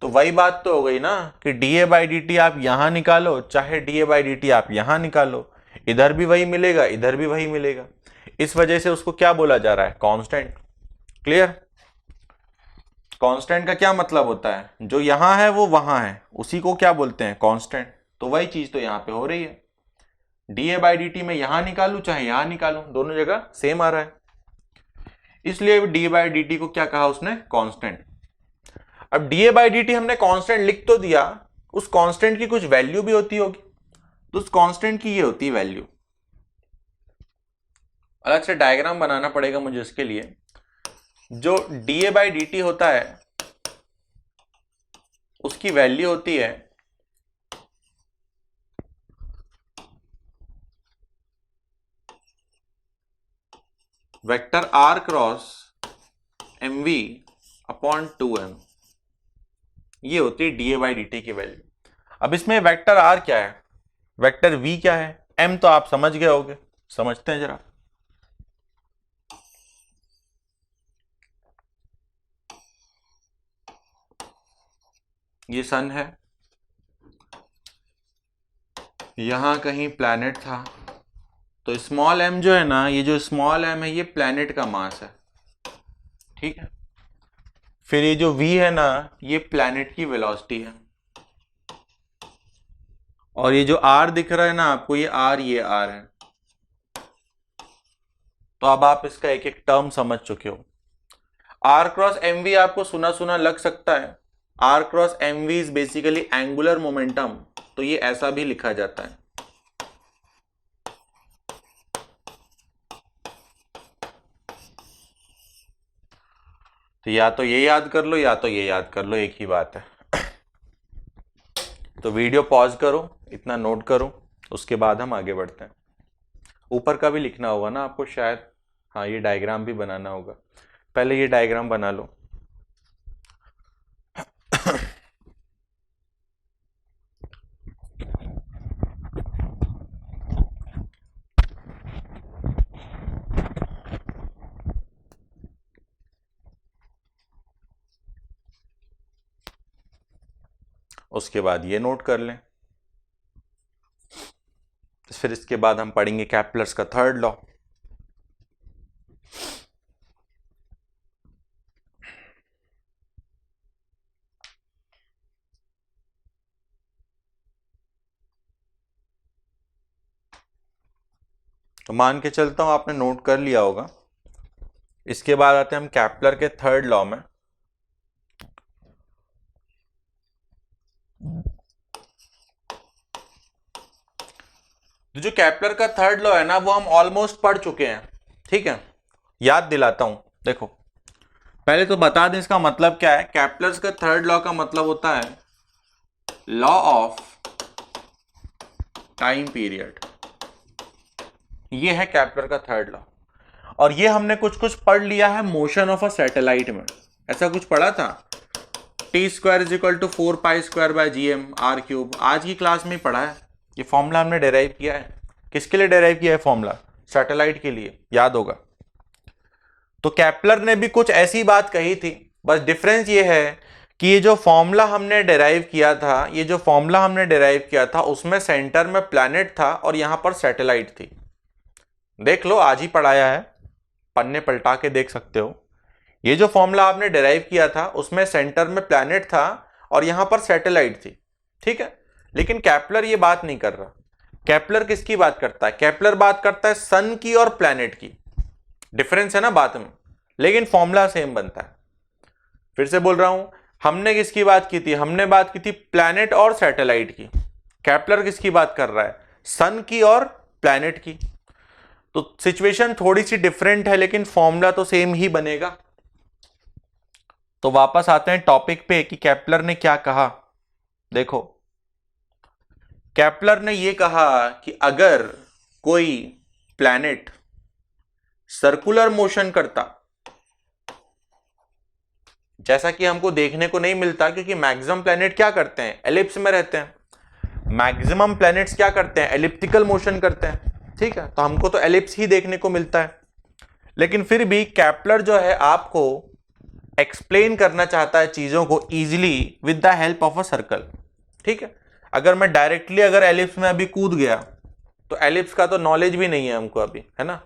तो वही बात तो हो गई ना कि डीए बाई डी टी आप यहां निकालो, चाहे डीए बाई डी टी आप यहां निकालो, इधर भी वही मिलेगा, इधर भी वही मिलेगा। इस वजह से उसको क्या बोला जा रहा है, कांस्टेंट। क्लियर? कांस्टेंट का क्या मतलब होता है, जो यहां है वो वहां है, उसी को क्या बोलते हैं, कांस्टेंट। तो वही चीज तो यहां पे हो रही है, डीए बाई डी टी में यहां निकालू चाहे यहां निकालू, दोनों जगह सेम आ रहा है। इसलिए डी बाई डी टी को क्या कहा उसने, कांस्टेंट। अब D a by d T हमने कांस्टेंट लिख तो दिया, उस कांस्टेंट की कुछ वैल्यू भी होती होगी, तो उस कांस्टेंट की ये होती है वैल्यू। अलग से डायग्राम बनाना पड़ेगा मुझे इसके लिए। जो d a by d t होता है उसकी वैल्यू होती है vector r cross m v upon 2m, ये होती है d a by d t की वैल्यू। अब इसमें वेक्टर आर क्या है, वेक्टर वी क्या है, एम तो आप समझ गए होगे, समझते हैं जरा। ये सन है, यहां कहीं प्लैनेट था, तो स्मॉल एम जो है ना, ये जो स्मॉल एम है ये प्लैनेट का मास है, ठीक है। फिर ये जो v है ना, ये प्लैनेट की वेलोसिटी है, और ये जो r दिख रहा है ना आपको, ये r है। तो अब आप इसका एक एक टर्म समझ चुके हो। r क्रॉस एम वी आपको सुना सुना लग सकता है, r cross m v is basically angular momentum, तो ये ऐसा भी लिखा जाता है। तो या तो ये याद कर लो या तो ये याद कर लो, एक ही बात है। तो वीडियो पॉज करो, इतना नोट करो, उसके बाद हम आगे बढ़ते हैं। ऊपर का भी लिखना होगा ना आपको शायद, हाँ ये डायग्राम भी बनाना होगा, पहले ये डायग्राम बना लो। उसके बाद ये नोट कर लें, फिर इसके बाद हम पढ़ेंगे कैप्लर्स का थर्ड लॉ। तो मान के चलता हूं आपने नोट कर लिया होगा। इसके बाद आते हैं हम कैप्लर के थर्ड लॉ में। तो जो कैप्लर का थर्ड लॉ है ना, वो हम ऑलमोस्ट पढ़ चुके हैं, ठीक है। याद दिलाता हूं, देखो पहले तो बता दें इसका मतलब क्या है। कैप्लर्स का थर्ड लॉ का मतलब होता है लॉ ऑफ टाइम पीरियड, ये है कैप्लर का थर्ड लॉ। और ये हमने कुछ कुछ पढ़ लिया है मोशन ऑफ अ सैटेलाइट में, ऐसा कुछ पढ़ा था, t square is equal to 4 pi square by g M R cube, आज की क्लास में पढ़ा है। ये फॉर्मूला हमने डेराइव किया है, किसके लिए डेराइव किया है फॉर्मूला, सैटेलाइट के लिए, याद होगा। तो कैप्लर ने भी कुछ ऐसी बात कही थी, बस डिफरेंस ये है कि ये जो फॉर्मूला हमने डेराइव किया था, ये जो फॉर्मूला हमने डेराइव किया था उसमें सेंटर में प्लैनेट था और यहां पर सैटेलाइट थी। देख लो, आज ही पढ़ाया है, पन्ने पलटा के देख सकते हो। ये जो फॉर्मूला आपने डेराइव किया था उसमें सेंटर में प्लैनेट था और यहां पर सैटेलाइट थी, ठीक है। लेकिन कैप्लर ये बात नहीं कर रहा। कैप्लर किसकी बात करता है, कैप्लर बात करता है सन की और प्लैनेट की। डिफरेंस है ना बात में, लेकिन फॉर्मूला सेम बनता है। फिर से बोल रहा हूं, हमने किसकी बात की थी, हमने बात की थी प्लैनेट और सैटेलाइट की। कैप्लर किसकी बात कर रहा है, सन की और प्लैनेट की। तो सिचुएशन थोड़ी सी डिफरेंट है लेकिन फॉर्मूला तो सेम ही बनेगा। तो वापस आते हैं टॉपिक पे कि कैप्लर ने क्या कहा। देखो कैप्लर ने यह कहा कि अगर कोई प्लैनेट सर्कुलर मोशन करता, जैसा कि हमको देखने को नहीं मिलता क्योंकि मैक्सिमम प्लैनेट क्या करते हैं, एलिप्स में रहते हैं। मैक्सिमम प्लैनेट्स क्या करते हैं, एलिप्टिकल मोशन करते हैं, ठीक है। तो हमको तो एलिप्स ही देखने को मिलता है, लेकिन फिर भी कैप्लर जो है आपको एक्सप्लेन करना चाहता है चीजों को easily with the help of a circle, ठीक है। अगर मैं डायरेक्टली अगर एलिप्स में अभी कूद गया तो एलिप्स का तो नॉलेज भी नहीं है हमको अभी, है ना।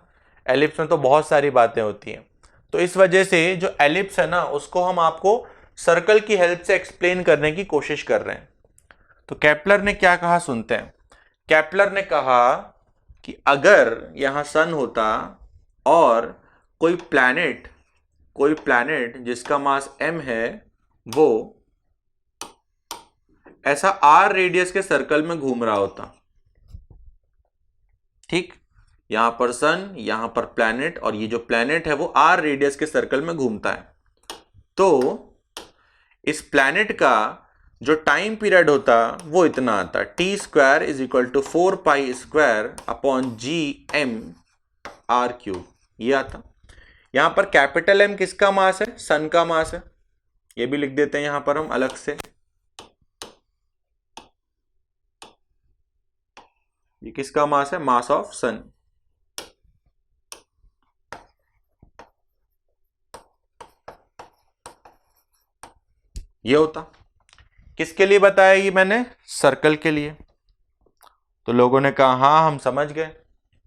एलिप्स में तो बहुत सारी बातें होती हैं, तो इस वजह से जो एलिप्स है ना उसको हम आपको सर्कल की हेल्प से एक्सप्लेन करने की कोशिश कर रहे हैं। तो कैप्लर ने क्या कहा सुनते हैं। कैप्लर ने कहा कि अगर यहां सन होता और कोई प्लैनेट कोई प्लैनेट जिसका मास m है वो ऐसा r रेडियस के सर्कल में घूम रहा होता, ठीक। यहां पर सन, यहां पर प्लैनेट, और ये जो प्लैनेट है वो r रेडियस के सर्कल में घूमता है। तो इस प्लैनेट का जो टाइम पीरियड होता वो इतना आता, T square is equal to 4π² upon G M R cube, ये आता। यहां पर कैपिटल M किसका मास है? सन का मास है, ये भी लिख देते हैं यहां पर हम अलग से। ये किसका मास है? मास ऑफ सन। ये होता, किसके लिए बताया ये मैंने? सर्कल के लिए। तो लोगों ने कहा हाँ हम समझ गए,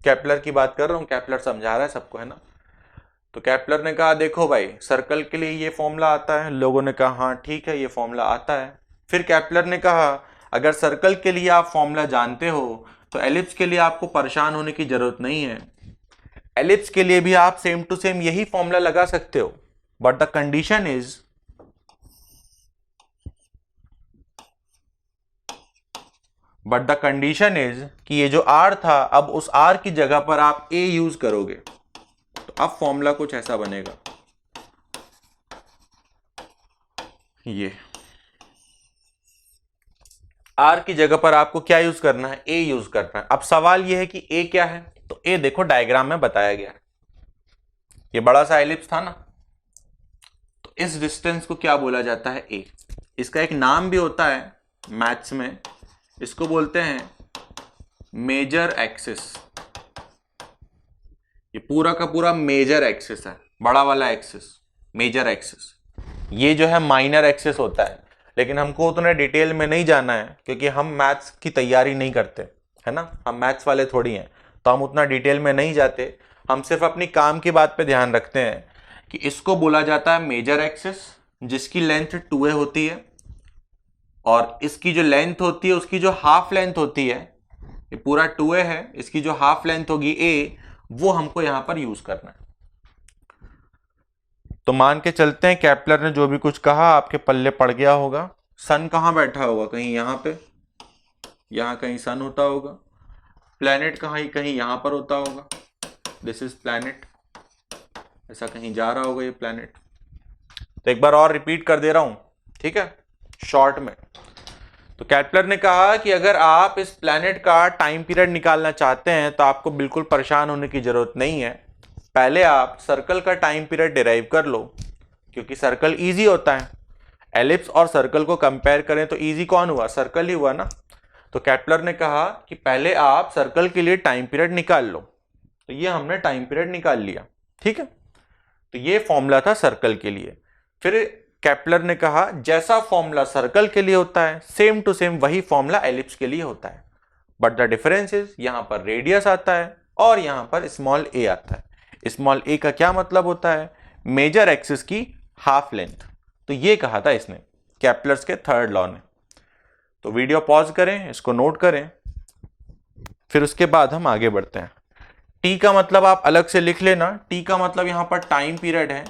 केपलर की बात कर रहा हूं, केपलर समझा रहा है सबको, है ना। तो केपलर ने कहा देखो भाई सर्कल के लिए ये फॉर्मूला आता है। लोगों ने कहा हाँ ठीक है ये फॉर्मूला आता है। फिर केपलर ने कहा अगर सर्कल के लिए आप फॉर्मूला जानते हो तो एलिप्स के लिए आपको परेशान होने की जरूरत नहीं है। एलिप्स के लिए भी आप सेम टू सेम यही फॉर्मूला लगा सकते हो, बट द कंडीशन इज कि ये जो r था अब उस r की जगह पर आप a यूज करोगे, तो अब फॉर्मूला कुछ ऐसा बनेगा, ये r की जगह पर आपको क्या यूज करना है? a यूज करना है। अब सवाल ये है कि a क्या है? तो a देखो डायग्राम में बताया गया है, ये बड़ा सा एलिप्स था ना, तो इस डिस्टेंस को क्या बोला जाता है? a। इसका एक नाम भी होता है मैथ्स में, इसको बोलते हैं मेजर एक्सिस। ये पूरा का पूरा मेजर एक्सिस है, बड़ा वाला एक्सिस, मेजर एक्सिस। ये जो है माइनर एक्सिस होता है, लेकिन हमको उतने डिटेल में नहीं जाना है क्योंकि हम मैथ्स की तैयारी नहीं करते, है ना, हम मैथ्स वाले थोड़ी हैं, तो हम उतना डिटेल में नहीं जाते। हम सिर्फ अपनी काम की बात पे ध्यान रखते हैं कि इसको बोला जाता है मेजर एक्सिस, जिसकी लेंथ 2a होती है, और इसकी जो लेंथ होती है उसकी जो हाफ लेंथ होती है, ये पूरा 2a है, इसकी जो हाफ लेंथ होगी a, वो हमको यहां पर यूज करना है। तो मान के चलते हैं केपलर ने जो भी कुछ कहा आपके पल्ले पड़ गया होगा। सन कहाँ बैठा होगा? कहीं यहाँ पे, यहाँ कहीं सन होता होगा। प्लैनेट कहीं कहीं यहाँ पर होता होगा, दिस इज प्लैनेट, ऐसा कहीं जा रहा होगा ये प्लैनेट। तो एक बार और रिपीट कर दे रहा हूं, ठीक है, शॉर्ट में। तो केपलर ने कहा कि अगर आप इस प्लैनेट का टाइम पीरियड निकालना चाहते हैं तो आपको बिल्कुल परेशान होने की जरूरत नहीं है, पहले आप सर्कल का टाइम पीरियड डिराइव कर लो, क्योंकि सर्कल इजी होता है। एलिप्स और सर्कल को कंपेयर करें तो इजी कौन हुआ? सर्कल ही हुआ ना। तो केपलर ने कहा कि पहले आप सर्कल के लिए टाइम पीरियड निकाल लो, तो ये हमने टाइम पीरियड निकाल लिया, ठीक है। तो ये फॉर्मूला था सर्कल के लिए। फिर केपलर ने कहा जैसा फॉर्मूला सर्कल के लिए होता है सेम टू सेम वही फॉर्मूला एलिप्स के लिए होता है, बट द डिफरेंस इज यहां पर रेडियस आता है और यहां पर स्मॉल a आता है। स्मॉल a का क्या मतलब होता है? मेजर एक्सिस की हाफ लेंथ। तो ये कहा था इसने केपलर्स के थर्ड लॉ ने। तो वीडियो पॉज करें, इसको नोट करें, फिर उसके बाद हम आगे बढ़ते हैं। टी का मतलब आप अलग से लिख लेना, टी का मतलब यहां पर टाइम पीरियड है,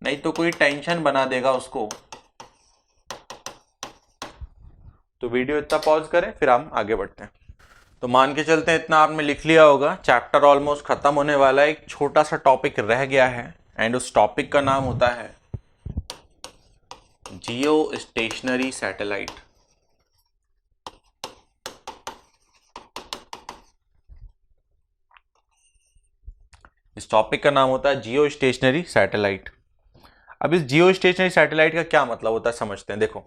नहीं तो कोई टेंशन बना देगा उसको। तो वीडियो इतना पॉज करें फिर हम आगे बढ़ते हैं। तो मान के चलते हैं इतना आपने लिख लिया होगा, चैप्टर ऑलमोस्ट खत्म होने वाला है, एक छोटा सा टॉपिक रह गया है, एंड उस टॉपिक का नाम होता है जियो स्टेशनरी सैटेलाइट। इस टॉपिक का नाम होता है जियो स्टेशनरी सैटेलाइट। अब इस जियो स्टेशनरी सैटेलाइट का क्या मतलब होता है समझते हैं। देखो,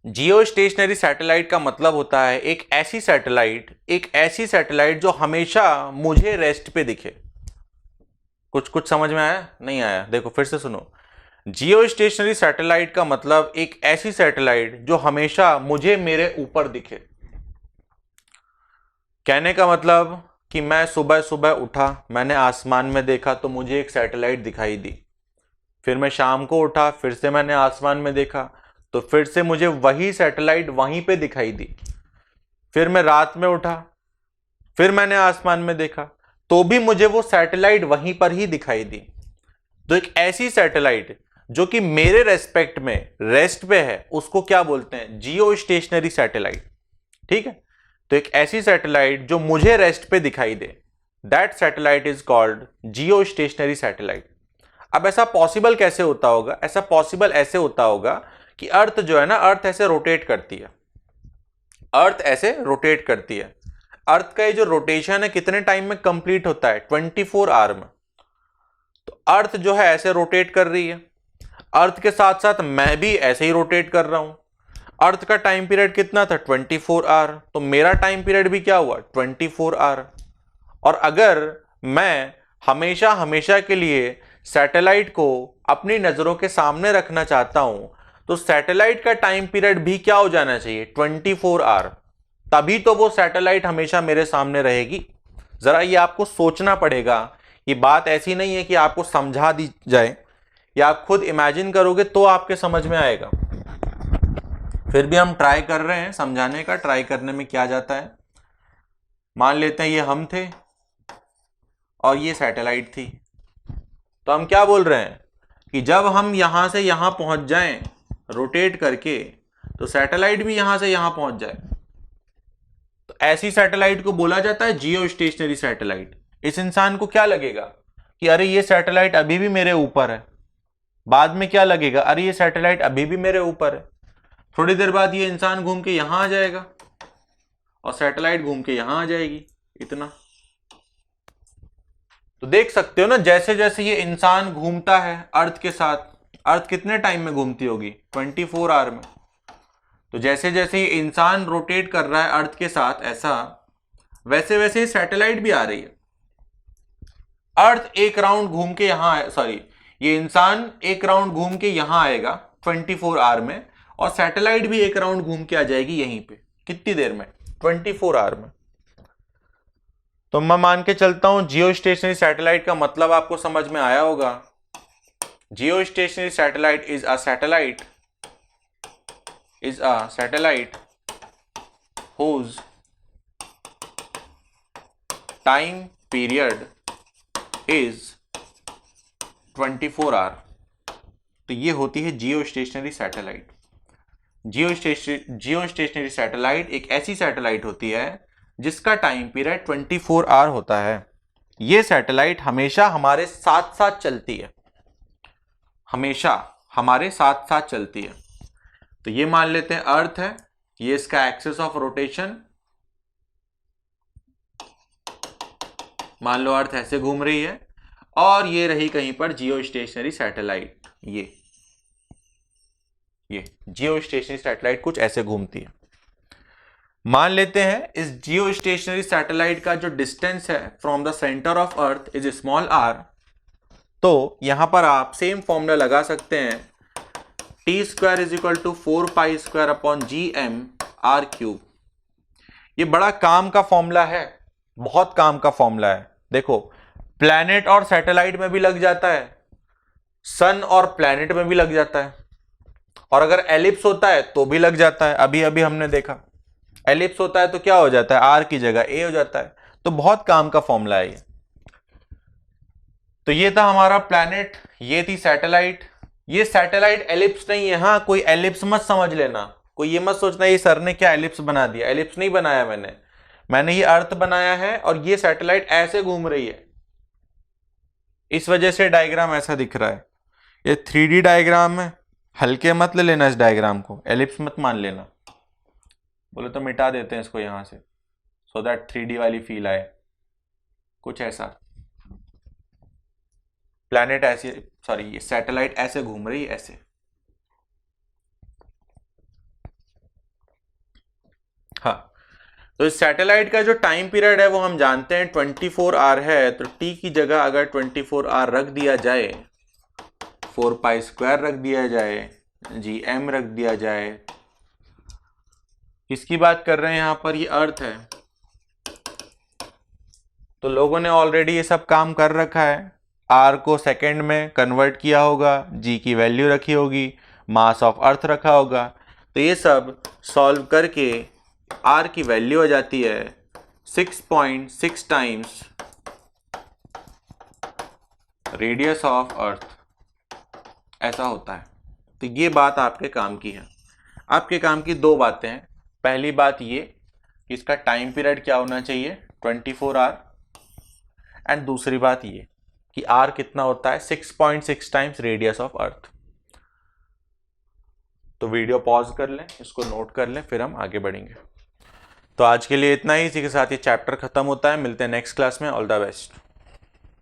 जियो स्टेशनरी सैटेलाइट का मतलब होता है एक ऐसी सैटेलाइट जो हमेशा मुझे रेस्ट पे दिखे। कुछ समझ में आया? नहीं आया? देखो फिर से सुनो, जियो स्टेशनरी सैटेलाइट का मतलब एक ऐसी सैटेलाइट जो हमेशा मुझे मेरे ऊपर दिखे। कहने का मतलब कि मैं सुबह सुबह उठा, मैंने आसमान में देखा तो मुझे एक सैटेलाइट दिखाई दी, फिर मैं शाम को उठा, फिर से मैंने आसमान में देखा तो फिर से मुझे वही सैटेलाइट वहीं पे दिखाई दी, फिर मैं रात में उठा, फिर मैंने आसमान में देखा तो भी मुझे वो सैटेलाइट वहीं पर ही दिखाई दी। तो एक ऐसी सैटेलाइट जो कि मेरे रेस्पेक्ट में रेस्ट पे है उसको क्या बोलते हैं? जियो स्टेशनरी सैटेलाइट। ठीक है, तो एक ऐसी सैटेलाइट जो मुझे रेस्ट पे दिखाई दे, that satellite is called geostationary satellite. अब ऐसा पॉसिबल कैसे होता होगा? ऐसा पॉसिबल ऐसे होता होगा कि अर्थ जो है ना, अर्थ ऐसे रोटेट करती है, अर्थ ऐसे रोटेट करती है। अर्थ का ये जो रोटेशन है कितने टाइम में कंप्लीट होता है? 24 आवर में। तो अर्थ जो है ऐसे रोटेट कर रही है, अर्थ के साथ साथ मैं भी ऐसे ही रोटेट कर रहा हूं। अर्थ का टाइम पीरियड कितना था? 24 आवर। तो मेरा टाइम पीरियड भी क्या हुआ? 24 आवर। और अगर मैं हमेशा हमेशा के लिए सैटेलाइट को अपनी नजरों के सामने रखना चाहता हूं तो सैटेलाइट का टाइम पीरियड भी क्या हो जाना चाहिए? 24 आवर। तभी तो वो सैटेलाइट हमेशा मेरे सामने रहेगी। जरा ये आपको सोचना पड़ेगा। ये बात ऐसी नहीं है कि आपको समझा दी जाए, या आप खुद इमेजिन करोगे तो आपके समझ में आएगा। फिर भी हम ट्राई कर रहे हैं समझाने का। ट्राई करने में क्या जाता है? मान लेते हैं ये हम थे और ये सैटेलाइट थी। तो हम क्या बोल रहे हैं कि जब हम यहां से यहां पहुंच जाएं रोटेट करके, तो सैटेलाइट भी यहां से यहां पहुंच जाए। तो ऐसी सैटेलाइट को बोला जाता है जियो स्टेशनरी सैटेलाइट। इस इंसान को क्या लगेगा कि अरे ये सैटेलाइट अभी भी मेरे ऊपर है। बाद में क्या लगेगा? अरे ये सैटेलाइट अभी भी मेरे ऊपर है। थोड़ी देर बाद ये इंसान घूम के यहां आ जाएगा और सैटेलाइट घूम के यहां आ जाएगी। इतना तो देख सकते हो ना, जैसे जैसे ये इंसान घूमता है अर्थ के साथ, अर्थ कितने टाइम में घूमती होगी? 24 आवर में। तो जैसे जैसे ये इंसान रोटेट कर रहा है अर्थ के साथ ऐसा, वैसे वैसे सैटेलाइट भी आ रही है। अर्थ एक राउंड घूम के यहां, सॉरी, ये इंसान एक राउंड घूम के यहां आएगा 24 आवर में, और सैटेलाइट भी एक राउंड घूम के आ जाएगी यहीं पे। कितनी देर में? 24 आवर में। तो मैं मान के चलता हूं जियो स्टेशनरी सैटेलाइट का मतलब आपको समझ में आया होगा। Geostationary satellite is a satellite whose time period is 24 hour. तो ये होती है geostationary satellite. Geostationary satellite एक ऐसी सैटेलाइट होती है जिसका टाइम पीरियड 24 आवर होता है। ये सैटेलाइट हमेशा हमारे साथ साथ चलती है, हमेशा हमारे साथ साथ चलती है। तो ये मान लेते हैं अर्थ है, ये इसका एक्सिस ऑफ रोटेशन, मान लो अर्थ ऐसे घूम रही है, और ये रही कहीं पर जियो स्टेशनरी सैटेलाइट। ये जियो स्टेशनरी सैटेलाइट कुछ ऐसे घूमती है। मान लेते हैं इस जियो स्टेशनरी सैटेलाइट का जो डिस्टेंस है from the centre of earth is small r. तो यहां पर आप सेम फॉर्मूला लगा सकते हैं, t square is equal to 4 pi square upon G M R cube. ये बड़ा काम का फॉर्मूला है, बहुत काम का फॉर्मूला है। देखो, प्लैनेट और सैटेलाइट में भी लग जाता है, सन और प्लैनेट में भी लग जाता है, और अगर एलिप्स होता है तो भी लग जाता है। अभी अभी हमने देखा एलिप्स होता है तो क्या हो जाता है? आर की जगह ए हो जाता है। तो बहुत काम का फॉर्मूला है ये। तो ये था हमारा प्लैनेट, ये थी सैटेलाइट। ये सैटेलाइट एलिप्स नहीं है, हाँ, कोई एलिप्स मत समझ लेना, कोई ये मत सोचना ये सर ने क्या एलिप्स बना दिया। एलिप्स नहीं बनाया मैंने ये अर्थ बनाया है, और ये सैटेलाइट ऐसे घूम रही है, इस वजह से डायग्राम ऐसा दिख रहा है। ये 3D डायग्राम है, हल्के मत ले लेना इस डायग्राम को, एलिप्स मत मान लेना। बोले तो मिटा देते हैं इसको यहां से, सो दैट 3D वाली फील आए, कुछ ऐसा। प्लैनेट ऐसे, सॉरी, ये सैटेलाइट ऐसे घूम रही है, ऐसे। हाँ, तो इस सैटेलाइट का जो टाइम पीरियड है वो हम जानते हैं 24 आवर है। तो टी की जगह अगर 24 आवर रख दिया जाए, 4 पाई स्क्वायर रख दिया जाए, जी एम रख दिया जाए। किसकी बात कर रहे हैं यहां पर? ये अर्थ है। तो लोगों ने ऑलरेडी ये सब काम कर रखा है, आर को सेकेंड में कन्वर्ट किया होगा, जी की वैल्यू रखी होगी, मास ऑफ अर्थ रखा होगा। तो ये सब सॉल्व करके आर की वैल्यू आ जाती है 6.6 टाइम्स रेडियस ऑफ अर्थ। ऐसा होता है। तो ये बात आपके काम की है। आपके काम की दो बातें हैं। पहली बात ये कि इसका टाइम पीरियड क्या होना चाहिए, 24 आवर। एंड दूसरी बात ये कि आर कितना होता है, 6.6 टाइम्स रेडियस ऑफ अर्थ। तो वीडियो पॉज कर लें, इसको नोट कर लें, फिर हम आगे बढ़ेंगे। तो आज के लिए इतना ही। इसी के साथ ये चैप्टर खत्म होता है। मिलते हैं नेक्स्ट क्लास में। All the best.